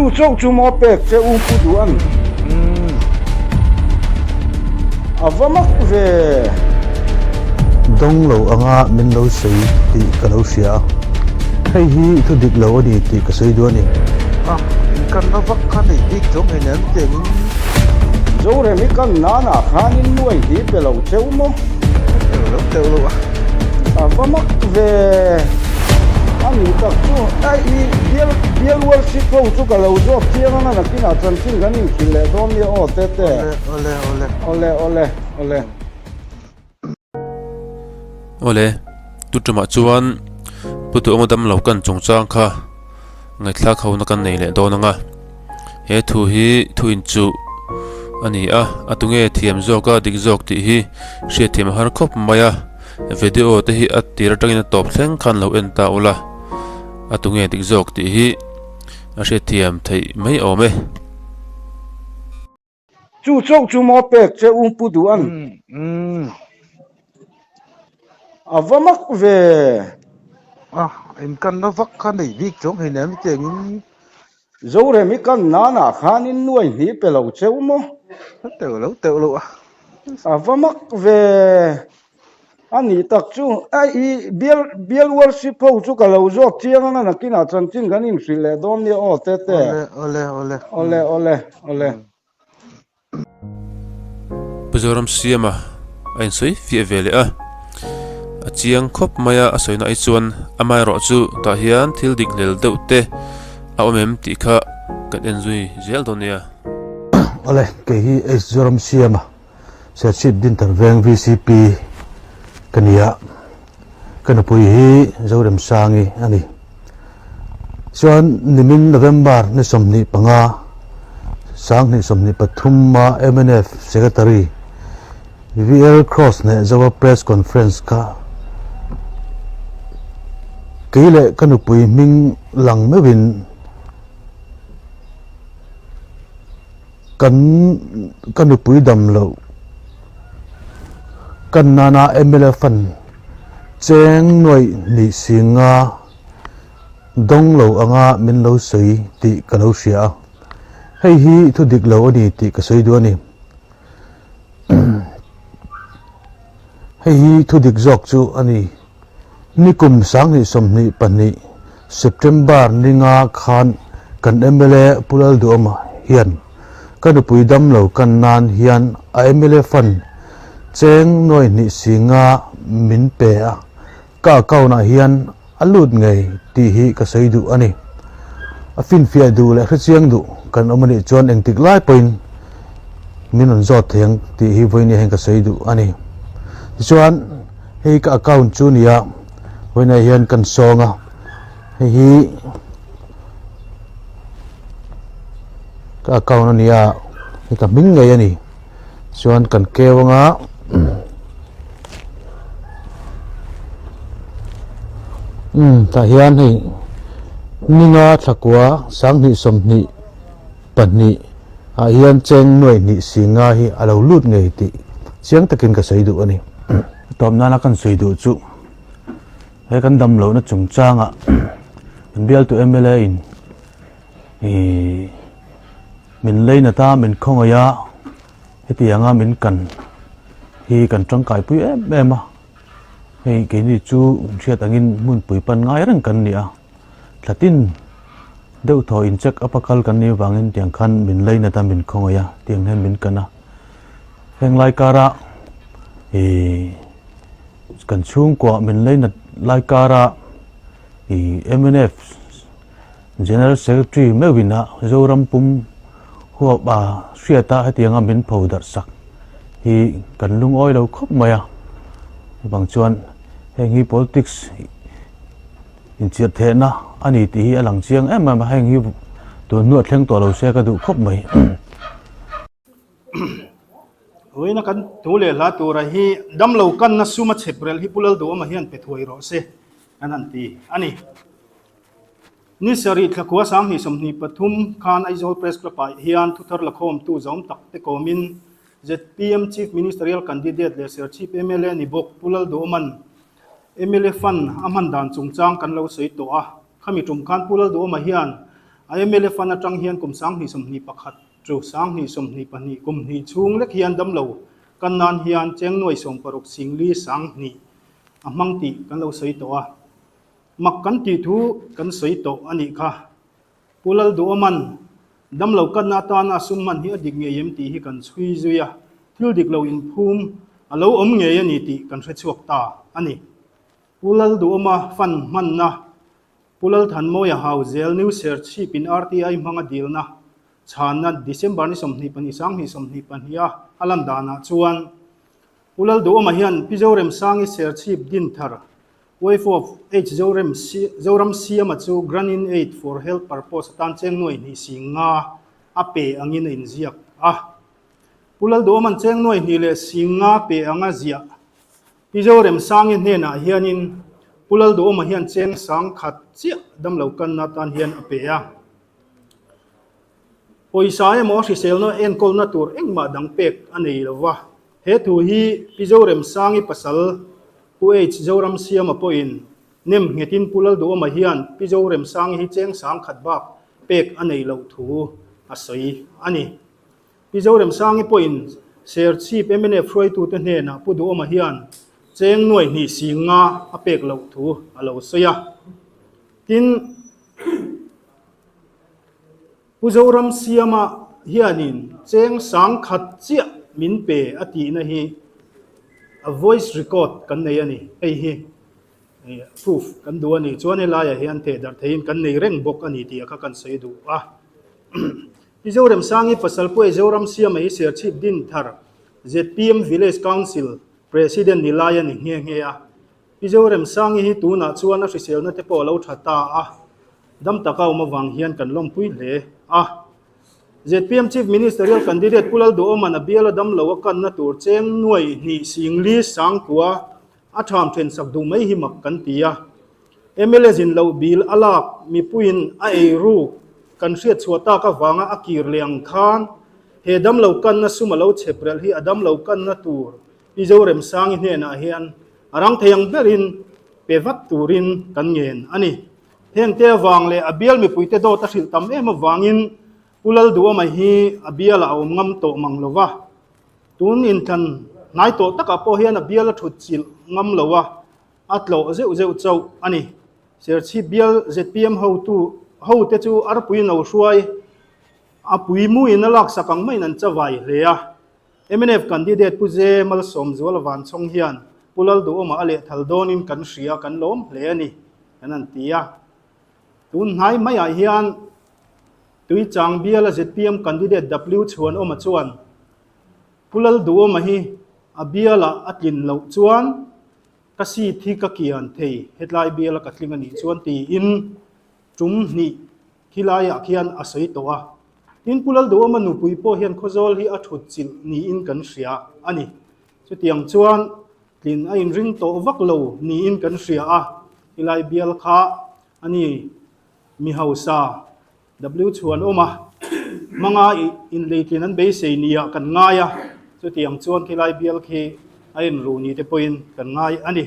chu chok chu mo pek che pu duan avamak ve dong lo anga min lo sei ti ka lo sia hei hi thu dik lo ani ti ka sei duani kan na vak khan nei dik chom he nan teng zo re mi kan na khanin nuai hi pe lo cheu mo teu lo avamak ve ani tak chu ai bial worship ko chu ka lo zo tiang na na kina chan chin ganin khile dom ni o te ole tutuma chuan putu ngodam lo kan chungchang kha ngai thla khawna kan nei le donanga he thu hi thu in chu ani a atunge thiam zoka dik zok ti hi she thiam har khop maya video te hi atir tangin top thleng khan lo en ta ula atunge dik zok ti hi a she thiam thei mai ome chu chok chu mo pek che pu duan avamak ve in kan na vak khan nei dik chom he nan teng zo re mi kan na khanin nuai hi pe lo cheu mo teu lo avamak ve ani tak chu ai bial worship ko chu ka lo zo tiang na kina chan chin ganin khile dom ni o te ole puzoram siama ain soi fi vele a chiang khop maya asoina ai chuan amai ro chu ta hian thil dik lel deute a omem ti kha kan enjui zel donia ole ke hi zoram siama se chip din tar veng vcp kania kana pui hi zorem sangi ani chuan nimin november ni somni panga sang ni somni pathumma mnf secretary vl cross ne zawa press conference ka keile kanu pui ming lang mewin kanu pui dam lo kan nana ml fan cheng noi ni singa dong lo anga min lo sei ti ka lo sia hei hi thu dik lo ani ti ka sei du ani hei hi thu dik zok chu ani nikum sang ni som ni pani september ninga khan kan mla pulal du ama hian kan pui dam lo kan nan hian a mla fan cheng noi ni singa min pe a ka kauna hian alut ngei ti hi ka sei du ani a fin fia du le khrichiang du kan omani chuan engtik lai point min on zot theng ti hi voini heng ka sei du ani chuan hei ka account chu nia voina hian kan songa hi ka account ania hi ka ming ngei ani chuan kan kewanga ta hian hei ninga thakwa sang ni som ni pani a hian cheng noi ni singa hi alo lut ngei ti chiang takin ka sei du ani tom nana kan sei du chu he kan dam lo na chung changa kan bial tu mla in min leina ta min khongaya heti anga min kan hi kan tangkai pui em hei ke ni chu thiat angin mun pui pan ngai rang kan ni a thlatin deuh tho in check apakal kan ni wangin tiang khan min leina ta min khongaya tiang hen min kana heng lai kara kan chung kwa min leina lai kara mnf general secretary mewina zoram pum huwa ba hriata hetianga min phodar sak hi kan lung oi lo khop maya bang chuan heng hi politics in chiat the na ani ti hi alang chiang em ma heng hi to nuat thleng to lo se ka du khop mai hoina kan tule la tura hi damlo kan na suma cheprel hi pulal do ma hian pe thoi ro se anan ti ani ni sari thakwa sang hi somni pathum khan aizol press club ai hian thuthar la khom tu zom tak te komin zpm chief ministerial candidate le sir chief mla ni bok pulal do man mla fan amhan dan chungchang kan lo sei to a khami tum khan pulal do ma hian ai mele fana tang hian kum sang ni som ni pakhat tru sang ni som ni pani kum ni chung lek hian dam lo kan nan hian cheng noi som paruk singli sang ni amang ti kan lo sei to a mak kan ti thu kan sei to ani kha pulal du man dam lo kan na ta na sum man hi adik nge yem ti hi kan chui zuya thil dik lo in phum alo om nge ani ti kan hre chuak ta ani pulal du ma fan man na pulal than mo ya hau zel new search chi pin RTI manga dil na chan na December ni som ni pani sang ni som ni pan hiya alam dana chuan pulal du ma hian pizorem sangi search chi din thar wave of h zoram siam chu granin 8 for health purpose tan cheng noi ni singa ape angin in ziak pulal do man cheng noi ni le singa pe anga zia pizorem sangi hne na hianin pulal do ma hian cheng sang khat chia dam lo kan na tan hian ape a poisa e mo si sel no en kol na tur engma dang pek anei lova he tu hi pizorem sangi pasal UH zoram siam a point nem ngetin pulal do ma hian pizorem sang hi cheng sang khat bak pek anei lo thu asoi ani pizorem sang hi point ser chi pemene froi tu te hne na pu do ma hian cheng noi ni singa a pek lo thu alo soya tin puzoram siama hianin cheng sang khat chia min pe ati na hi a voice record kan nei ani ei hi proof kan du ani chuan la ya hian the dar thein kan nei reng bok ani ti kha kan sei du izorem sangi pasal po izoram siam ei ser chip din thar ZPM village council president nilaya ni nge a izorem sangi hi tu na chuan a hrisel na te po lo thata dam takau ma wang hian kan lom pui le ZPM Chief Ministerial Candidate Pulal do man abiala dam lo kan na tur cheng nuai ni singli sang kwa atham then sak du mai hi mak kan tia MLA jin lo bil alak mi puin a ru kan hriat chuata ka wanga akir liang khan he dam lo kan na sumalo cheprel hi adam lo kan na tur izorem sang hne na hian arang theyang berin pevat turin kan ngen ani heng te wang le abial mi puite do ta hril tam em wangin pulal duwa mai hi abiala awm ngam to manglova tun in than nai to taka po hian abiala thut chil ngam lowa atlo zeu chau ani ser chi bial ZPM ho te chu arpui no hruai apui mu in alak sakang mai nan chawai rea MNF candidate puje mal som zwal wan chong hian pulal duwa ma ale thaldonin kan hria kan lom hle ani anan tia tun nai mai a hian tui chang biala ZPM candidate W chuan oma chuan pulal duo mahi abiala atlin lo chuan kasi thi ka kian thei hetlai biala katling ani chuan ti in tum ni khilaya khian asoi towa tin pulal duo manu pui po hian khozol hi athut chil ni in kan hria ani chu tiang chuan tlin a in ring to vak lo ni in kan hria hilai bial kha ani mi hausa W chuan oma manga in leitin an be sei nia kan ngaya chu tiang chuan khilai bial khi a in ru ni te point kan ngai ani